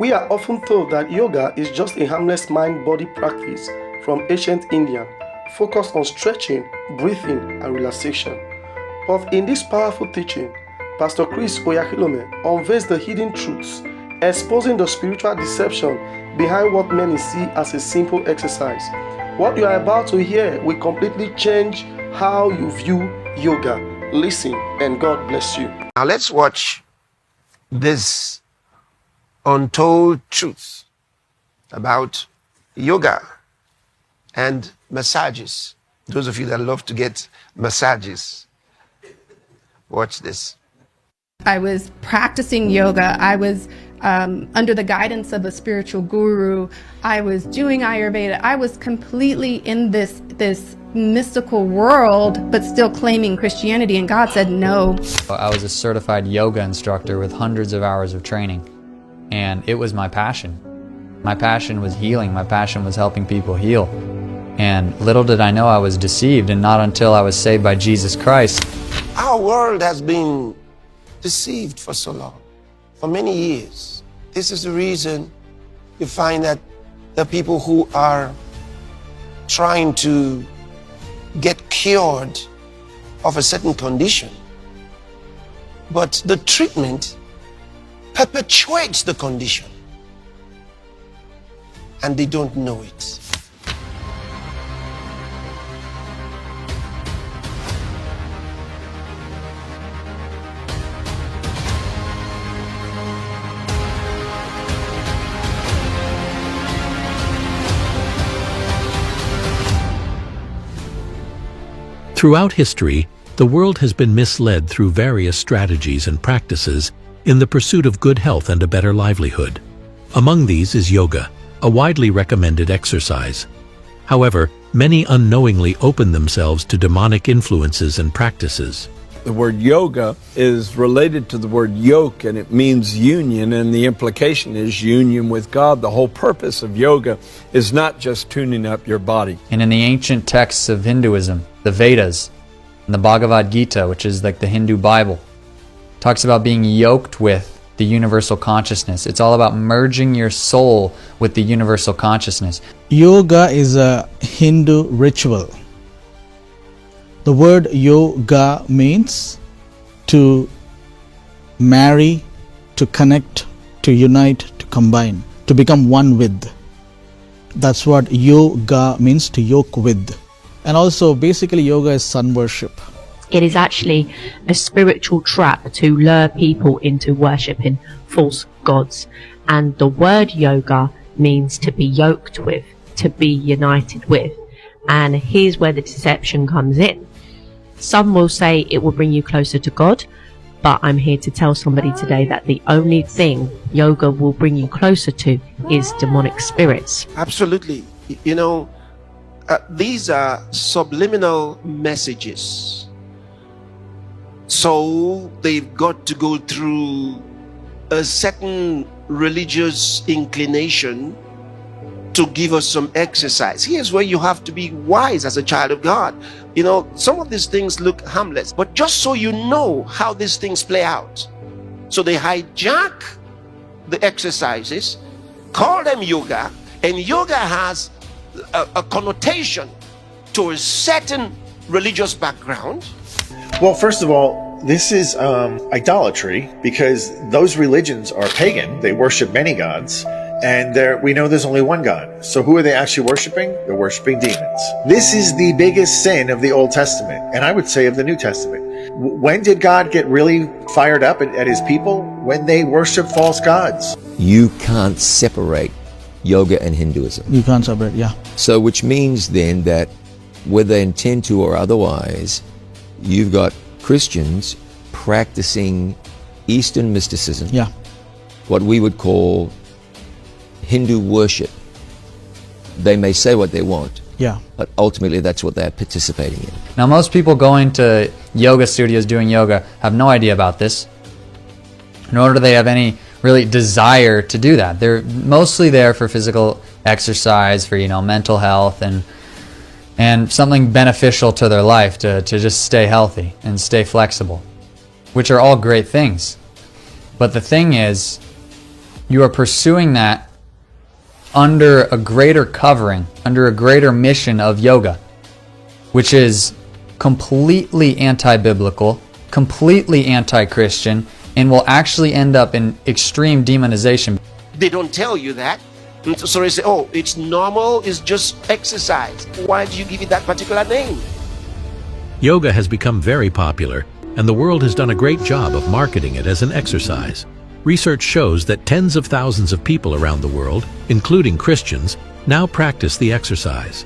We are often told that yoga is just a harmless mind-body practice from ancient India, focused on stretching, breathing, and relaxation. But in this powerful teaching, Pastor Chris Oyakilome unveils the hidden truths, exposing the spiritual deception behind what many see as a simple exercise. What you are about to hear will completely change how you view yoga. Listen, and God bless you. Now let's watch this untold truth about yoga and massages. Those of you that love to get massages, watch this. I was practicing yoga. I was under the guidance of a spiritual guru. I was doing Ayurveda. I was completely in this mystical world, but still claiming Christianity. And God said no. I was a certified yoga instructor with hundreds of hours of training. And it was my passion. My passion was healing. My passion was helping people heal. And little did I know I was deceived, and not until I was saved by Jesus Christ. Our world has been deceived for so long, for many years. This is the reason you find that the people who are trying to get cured of a certain condition, but the treatment perpetuates the condition, and they don't know it. Throughout history, the world has been misled through various strategies and practices in the pursuit of good health and a better livelihood. Among these is yoga, a widely recommended exercise. However, many unknowingly open themselves to demonic influences and practices. The word yoga is related to the word yoke, and it means union, and the implication is union with God. The whole purpose of yoga is not just tuning up your body. And in the ancient texts of Hinduism, the Vedas, and the Bhagavad Gita, which is like the Hindu Bible, talks about being yoked with the universal consciousness. It's all about merging your soul with the universal consciousness. Yoga is a Hindu ritual. The word yoga means to marry, to connect, to unite, to combine, to become one with. That's what yoga means, to yoke with. And also, basically, yoga is sun worship. It is actually a spiritual trap to lure people into worshipping false gods. And the word yoga means to be yoked with, to be united with. And here's where the deception comes in. Some will say it will bring you closer to God, but I'm here to tell somebody today that the only thing yoga will bring you closer to is demonic spirits. Absolutely. You know, these are subliminal messages. So they've got to go through a certain religious inclination to give us some exercise. Here's where you have to be wise as a child of God. You know, some of these things look harmless, but just so you know how these things play out. So they hijack the exercises, call them yoga, and yoga has a connotation to a certain religious background. Well, first of all, this is idolatry, because those religions are pagan. They worship many gods, and we know there's only one God. So who are they actually worshiping? They're worshiping demons. This is the biggest sin of the Old Testament, and I would say of the New Testament. When did God get really fired up at his people? When they worship false gods. You can't separate yoga and Hinduism. You can't separate, yeah. So which means then that whether they intend to or otherwise, you've got Christians practicing Eastern mysticism. Yeah. What we would call Hindu worship. They may say what they want. Yeah. But ultimately that's what they're participating in. Now most people going to yoga studios doing yoga have no idea about this, nor do they have any really desire to do that. They're mostly there for physical exercise, for, you know, mental health and something beneficial to their life, to just stay healthy and stay flexible, which are all great things. But the thing is, you are pursuing that under a greater covering, under a greater mission of yoga, which is completely anti-biblical, completely anti-Christian, and will actually end up in extreme demonization. They don't tell you that. So they say, oh, it's normal, it's just exercise. Why did you give it that particular name? Yoga has become very popular, and the world has done a great job of marketing it as an exercise. Research shows that tens of thousands of people around the world, including Christians, now practice the exercise.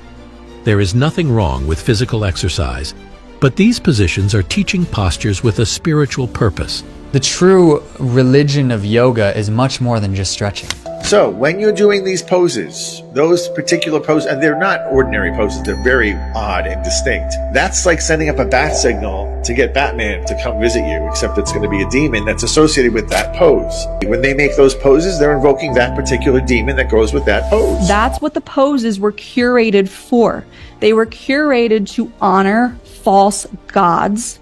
There is nothing wrong with physical exercise, but these positions are teaching postures with a spiritual purpose. The true religion of yoga is much more than just stretching. So when you're doing these poses, those particular poses, and they're not ordinary poses, they're very odd and distinct. That's like sending up a bat signal to get Batman to come visit you, except it's going to be a demon that's associated with that pose. When they make those poses, they're invoking that particular demon that goes with that pose. That's what the poses were curated for. They were curated to honor false gods,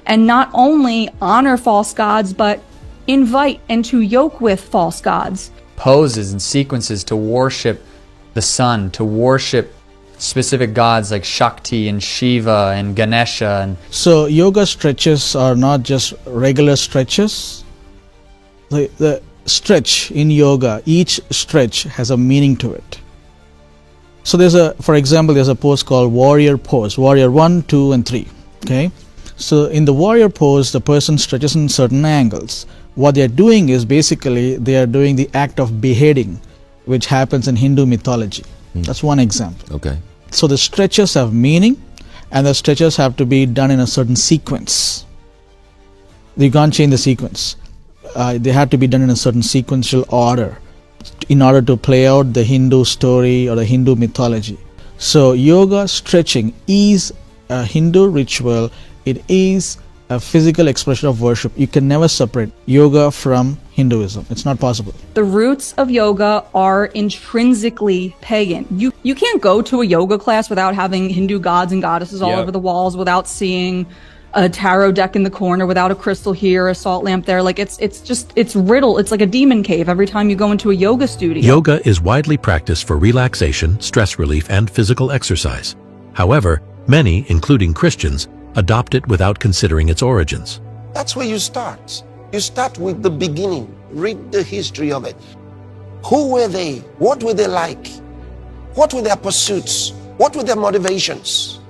and not only honor false gods, but invite and to yoke with false gods. Poses and sequences to worship the sun, to worship specific gods like Shakti and Shiva and Ganesha. And So yoga stretches are not just regular stretches. The stretch in yoga, each stretch has a meaning to it. So for example, there's a pose called warrior pose, warrior 1, 2, and 3. Okay. So in the warrior pose, the person stretches in certain angles. What they are doing is basically they are doing the act of beheading, which happens in Hindu mythology. That's one example. Okay. So the stretches have meaning, and the stretches have to be done in a certain sequence. You can't change the sequence. They have to be done in a certain sequential order in order to play out the Hindu story or the Hindu mythology. So yoga stretching is a Hindu ritual. It is a physical expression of worship. You can never separate yoga from Hinduism. It's not possible. The roots of yoga are intrinsically pagan. You can't go to a yoga class without having Hindu gods and goddesses all over the walls, without seeing a tarot deck in the corner, without a crystal here, a salt lamp there. Like it's riddled. It's like a demon cave every time you go into a yoga studio. Yoga is widely practiced for relaxation, stress relief, and physical exercise. However, many, including Christians, adopt it without considering its origins. That's where you start. You start with the beginning. Read the history of it. Who were they? What were they like? What were their pursuits? What were their motivations?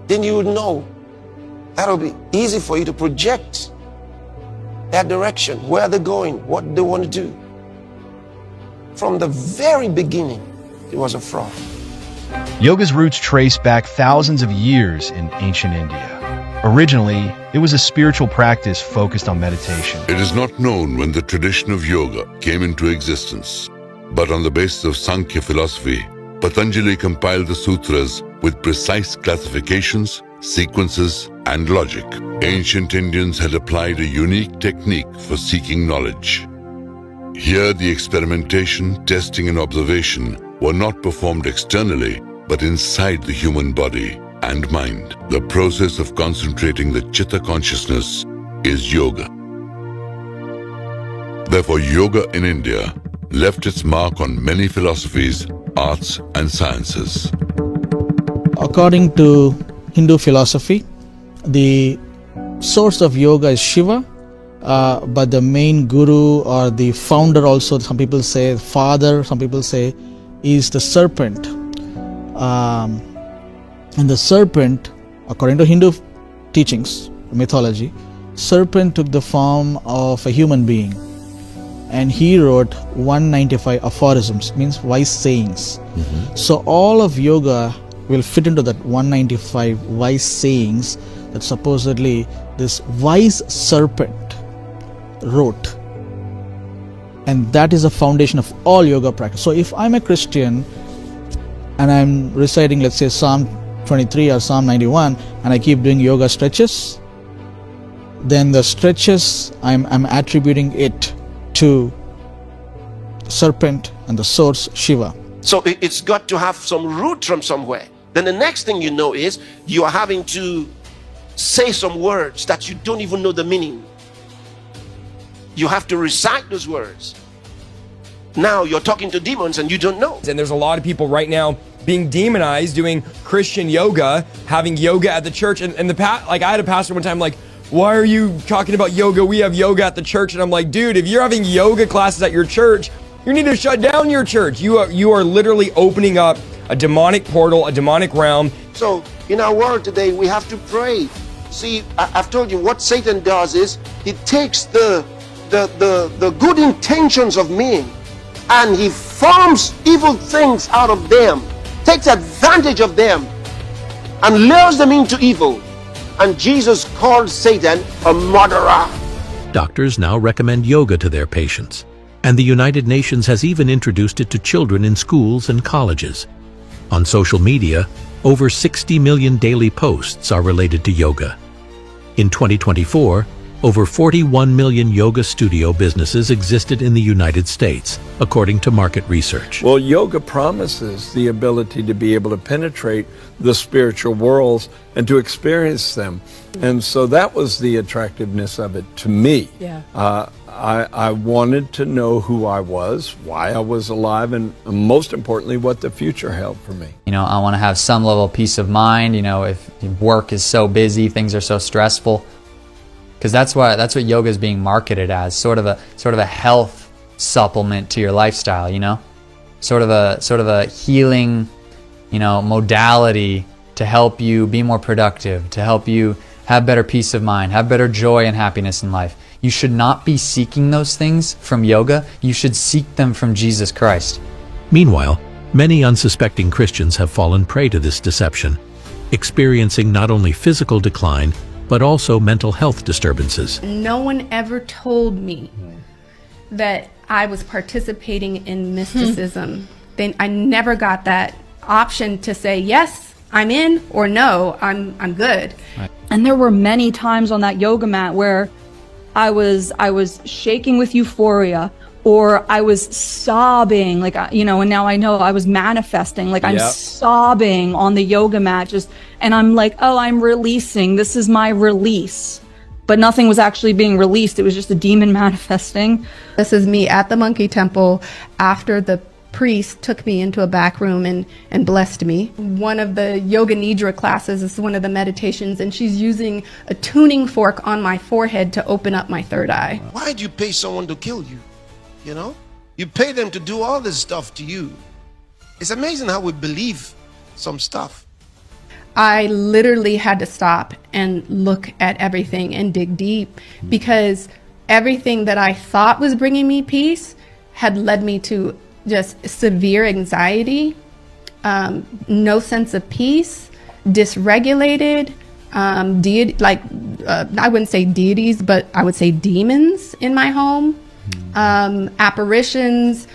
Then you would know. That'll be easy for you to project their direction, where they're going, what they want to do. From the very beginning, it was a fraud. Yoga's roots trace back thousands of years in ancient India. Originally, it was a spiritual practice focused on meditation. It is not known when the tradition of yoga came into existence, but on the basis of Sankhya philosophy, Patanjali compiled the sutras with precise classifications, sequences, and logic. Ancient Indians had applied a unique technique for seeking knowledge. Here, the experimentation, testing, and observation were not performed externally, but inside the human body and mind. The process of concentrating the Chitta consciousness is yoga. Therefore, yoga in India left its mark on many philosophies, arts, and sciences. According to Hindu philosophy, the source of yoga is Shiva, but the main guru or the founder also, some people say father, some people say is the serpent. And the serpent, according to Hindu teachings, mythology, serpent took the form of a human being, and he wrote 195 aphorisms, means wise sayings. So all of yoga will fit into that 195 wise sayings that supposedly this wise serpent wrote, and that is the foundation of all yoga practice. So if I'm a Christian and I'm reciting, let's say, Psalm 23 or Psalm 91, and I keep doing yoga stretches, then the stretches, I'm attributing it to the serpent and the source Shiva. So it's got to have some root from somewhere. Then the next thing you know is you are having to say some words that you don't even know the meaning. You have to recite those words. now you're talking to demons and you don't know. And there's a lot of people right now being demonized, doing Christian yoga, having yoga at the church. And I had a pastor one time like, why are you talking about yoga? We have yoga at the church. And I'm like, dude, if you're having yoga classes at your church, you need to shut down your church. You are literally opening up a demonic portal, a demonic realm. So in our world today, we have to pray. See, I've told you what Satan does is he takes the good intentions of men and he forms evil things out of them, takes advantage of them and lures them into evil. And Jesus called Satan a murderer. Doctors now recommend yoga to their patients, and the United Nations has even introduced it to children in schools and colleges. On social media, over 60 million daily posts are related to yoga. In 2024, over 41 million yoga studio businesses existed in the United States, according to market research. Well, yoga promises the ability to be able to penetrate the spiritual worlds and to experience them. And so that was the attractiveness of it to me. Yeah. I wanted to know who I was, why I was alive, and most importantly, what the future held for me. You know, I want to have some level of peace of mind. You know, if work is so busy, things are so stressful. Because that's what yoga is being marketed as, sort of a health supplement to your lifestyle, you know, sort of a healing, you know, modality to help you be more productive, to help you have better peace of mind, have better joy and happiness in life. You should not be seeking those things from yoga. You should seek them from Jesus Christ. Meanwhile, many unsuspecting Christians have fallen prey to this deception, experiencing not only physical decline, but also mental health disturbances. No one ever told me that I was participating in mysticism. I never got that option to say, yes, I'm in, or no, I'm good. Right. And there were many times on that yoga mat where I was shaking with euphoria, or I was sobbing, like, you know, and now I know I was manifesting, like I'm sobbing on the yoga mat, and I'm like, oh, I'm releasing, this is my release. But nothing was actually being released, it was just a demon manifesting. This is me at the monkey temple after the priest took me into a back room and blessed me. One of the yoga nidra classes is one of the meditations, and she's using a tuning fork on my forehead to open up my third eye. Why do you pay someone to kill you? You know, you pay them to do all this stuff to you. It's amazing how we believe some stuff. I literally had to stop and look at everything and dig deep, because everything that I thought was bringing me peace had led me to just severe anxiety, no sense of peace, dysregulated, I wouldn't say deities, but I would say demons in my home. Apparitions,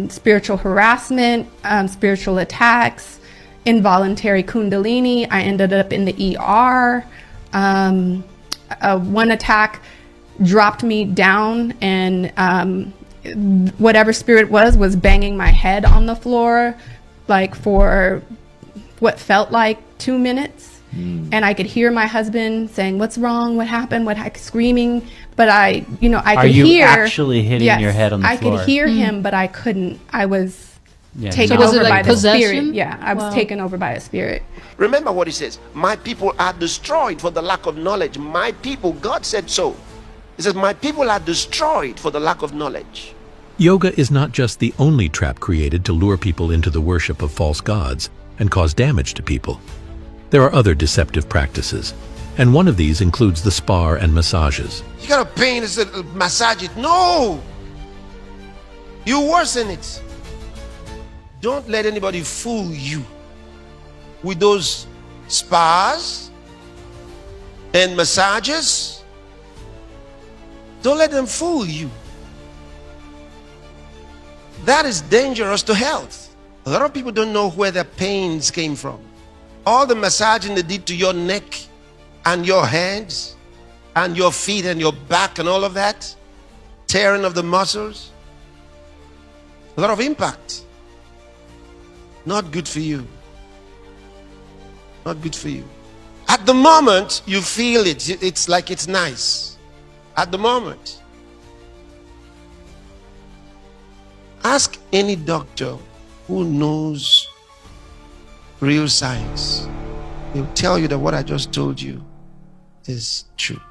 spiritual harassment, spiritual attacks, involuntary kundalini. I ended up in the ER. One attack dropped me down, and whatever spirit was banging my head on the floor, like for what felt like 2 minutes. And I could hear my husband saying, "What's wrong? What happened?" screaming. But I could Are you hear. actually hitting your head on the floor? I could hear him, but I couldn't. I was taken So was over it by like the possession? spirit. Yeah, I was taken over by a spirit. Remember what he says, my people are destroyed for the lack of knowledge. My people, God said so. He says, my people are destroyed for the lack of knowledge. Yoga is not just the only trap created to lure people into the worship of false gods and cause damage to people. There are other deceptive practices, and one of these includes the spa and massages. You got a pain, it's a massage it. No! You worsen it. Don't let anybody fool you with those spas and massages. Don't let them fool you. That is dangerous to health. A lot of people don't know where their pains came from. All the massaging they did to your neck and your hands and your feet and your back and all of that, tearing of the muscles, a lot of impact. Not good for you. Not good for you. At the moment, you feel it. It's like it's nice. At the moment. Ask any doctor who knows real science. They'll tell you that what I just told you is true.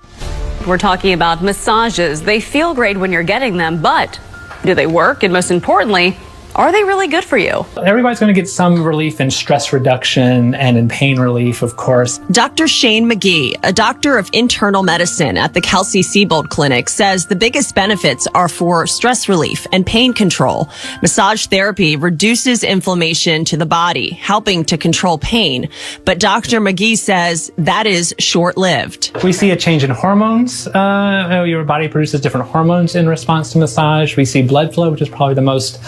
We're talking about massages. They feel great when you're getting them, but do they work? And most importantly, are they really good for you? Everybody's going to get some relief in stress reduction and in pain relief, of course. Dr. Shane McGee, a doctor of internal medicine at the Kelsey-Seybold Clinic, says the biggest benefits are for stress relief and pain control. Massage therapy reduces inflammation to the body, helping to control pain. But Dr. McGee says that is short-lived. We see a change in hormones. Your body produces different hormones in response to massage. We see blood flow, which is probably the most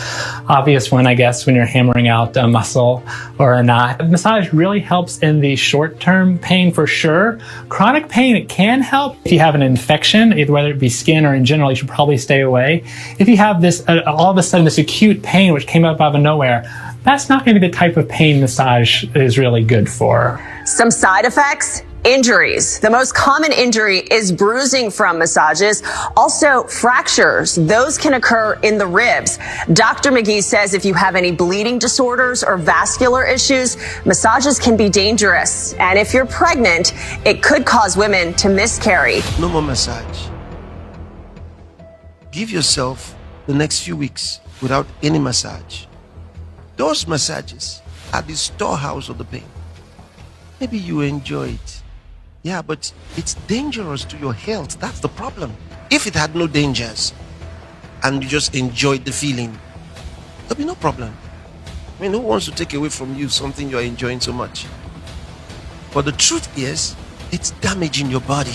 obvious one, I guess, when you're hammering out a muscle or a knot. Massage really helps in the short-term pain for sure. Chronic pain, it can help. If you have an infection, whether it be skin or in general, you should probably stay away. If you have this, all of a sudden, this acute pain which came up out of nowhere, that's not going to be the type of pain massage is really good for. Some side effects? Injuries. The most common injury is bruising from massages. Also, fractures. Those can occur in the ribs. Dr. McGee says if you have any bleeding disorders or vascular issues, massages can be dangerous. And if you're pregnant, it could cause women to miscarry. No more massage. Give yourself the next few weeks without any massage. Those massages are the storehouse of the pain. Maybe you enjoy it. Yeah, but it's dangerous to your health. That's the problem. If it had no dangers and you just enjoyed the feeling, there'll be no problem. I mean, who wants to take away from you something you're enjoying so much? But the truth is, it's damaging your body.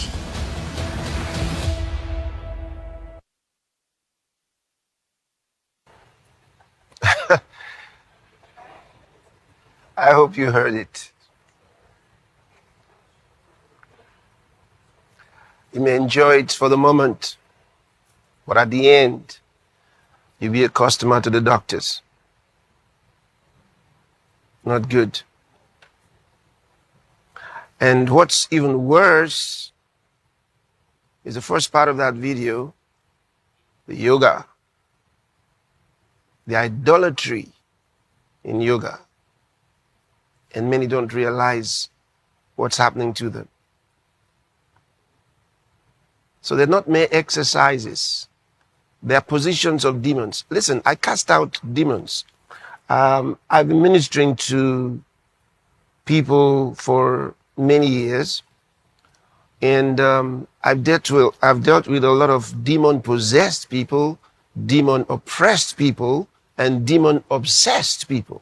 I hope you heard it. You may enjoy it for the moment, but at the end, you'll be a customer to the doctors. Not good. And what's even worse is the first part of that video, the yoga, the idolatry in yoga. And many don't realize what's happening to them. So they're not mere exercises. They're positions of demons. Listen, I cast out demons. I've been ministering to people for many years. And I've dealt with a lot of demon-possessed people, demon-oppressed people, and demon-obsessed people.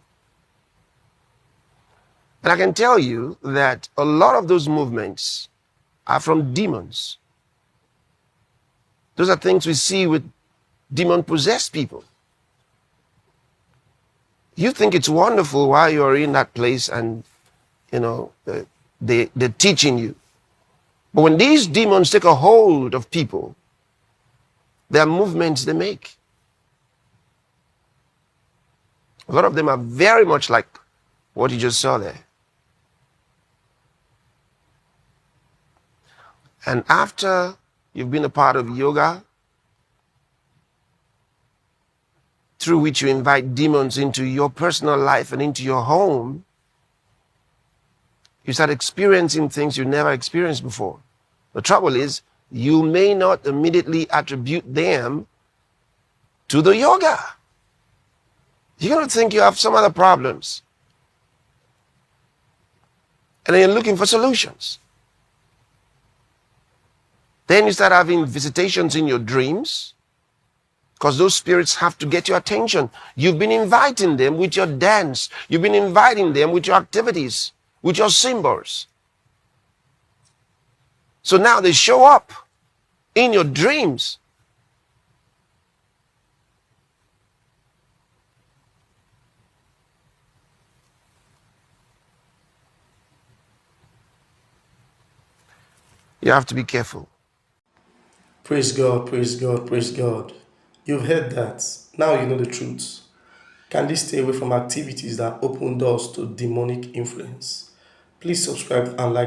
And I can tell you that a lot of those movements are from demons. Those are things we see with demon-possessed people. You think it's wonderful while you're in that place and, you know, they're teaching you. But when these demons take a hold of people, there are movements they make. A lot of them are very much like what you just saw there. And after you've been a part of yoga, through which you invite demons into your personal life and into your home, you start experiencing things you never experienced before. The trouble is, you may not immediately attribute them to the yoga. You're going to think you have some other problems. And then you're looking for solutions. Then you start having visitations in your dreams, because those spirits have to get your attention. You've been inviting them with your dance. You've been inviting them with your activities, with your symbols. So now they show up in your dreams. You have to be careful. Praise God, praise God, praise God. You've heard that. Now you know the truth. Kindly stay away from activities that open doors to demonic influence. Please subscribe and like.